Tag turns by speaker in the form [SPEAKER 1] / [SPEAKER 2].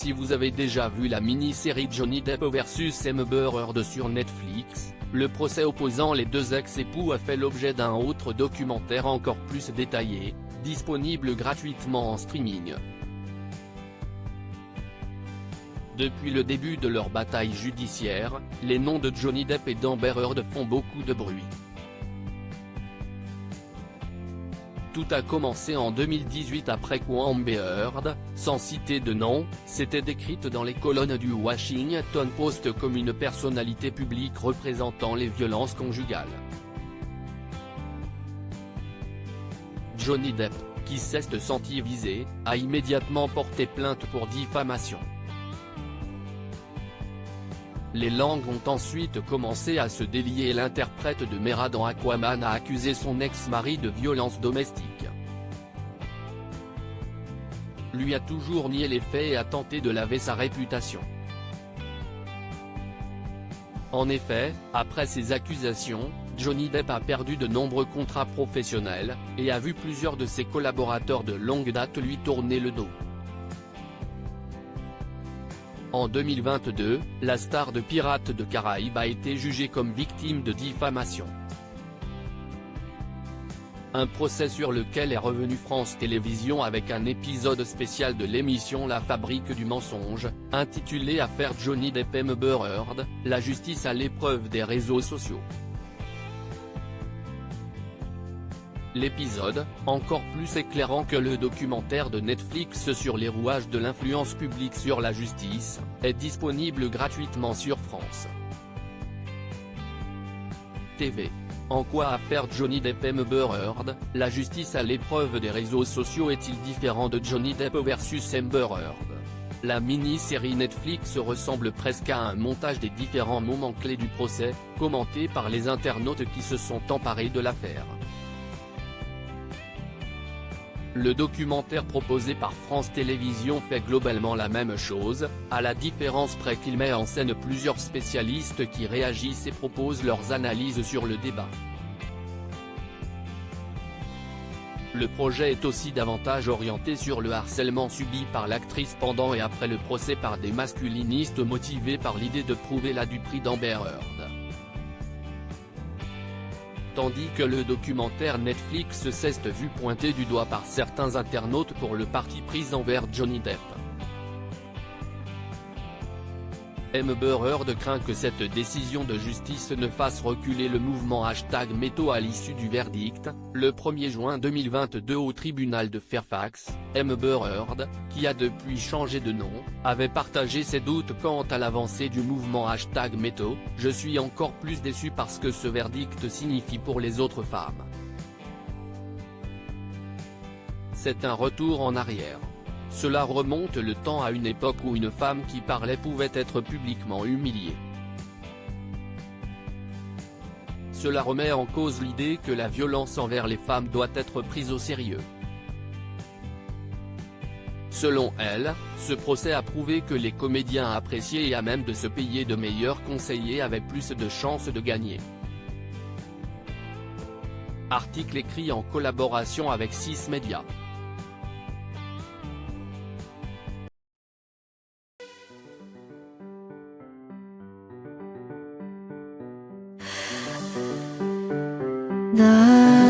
[SPEAKER 1] Si vous avez déjà vu la mini-série Johnny Depp vs Amber Heard sur Netflix, le procès opposant les deux ex-époux a fait l'objet d'un autre documentaire encore plus détaillé, disponible gratuitement en streaming. Depuis le début de leur bataille judiciaire, les noms de Johnny Depp et d'Amber Heard font beaucoup de bruit. Tout a commencé en 2018 après quoi Amber Heard, sans citer de nom, s'était décrite dans les colonnes du Washington Post comme une personnalité publique représentant les violences conjugales. Johnny Depp, qui s'est senti visé, a immédiatement porté plainte pour diffamation. Les langues ont ensuite commencé à se délier et l'interprète de Mera dans Aquaman a accusé son ex-mari de violence domestique. Lui a toujours nié les faits et a tenté de laver sa réputation. En effet, après ces accusations, Johnny Depp a perdu de nombreux contrats professionnels, et a vu plusieurs de ses collaborateurs de longue date lui tourner le dos. En 2022, la star de Pirates des Caraïbes a été jugée comme victime de diffamation. Un procès sur lequel est revenu France Télévisions avec un épisode spécial de l'émission La Fabrique du mensonge, intitulé Affaire Johnny Depp Amber Heard, la justice à l'épreuve des réseaux sociaux. L'épisode, encore plus éclairant que le documentaire de Netflix sur les rouages de l'influence publique sur la justice, est disponible gratuitement sur France TV. En quoi Affaire Johnny Depp Amber Heard, la justice à l'épreuve des réseaux sociaux est-il différent de Johnny Depp vs Amber Heard? La mini-série Netflix ressemble presque à un montage des différents moments clés du procès, commenté par les internautes qui se sont emparés de l'affaire. Le documentaire proposé par France Télévisions fait globalement la même chose, à la différence près qu'il met en scène plusieurs spécialistes qui réagissent et proposent leurs analyses sur le débat. Le projet est aussi davantage orienté sur le harcèlement subi par l'actrice pendant et après le procès par des masculinistes motivés par l'idée de prouver la duperie d'Amber Heard. Tandis que le documentaire Netflix s'est vu pointé du doigt par certains internautes pour le parti pris envers Johnny Depp. Amber Heard craint que cette décision de justice ne fasse reculer le mouvement #MeToo à l'issue du verdict, le 1er juin 2022 au tribunal de Fairfax. Amber Heard, qui a depuis changé de nom, avait partagé ses doutes quant à l'avancée du mouvement #MeToo. Je suis encore plus déçu parce que ce verdict signifie pour les autres femmes. C'est un retour en arrière. Cela remonte le temps à une époque où une femme qui parlait pouvait être publiquement humiliée. Cela remet en cause l'idée que la violence envers les femmes doit être prise au sérieux. Selon elle, ce procès a prouvé que les comédiens appréciés et à même de se payer de meilleurs conseillers avaient plus de chances de gagner. Article écrit en collaboration avec 6 médias.
[SPEAKER 2] 나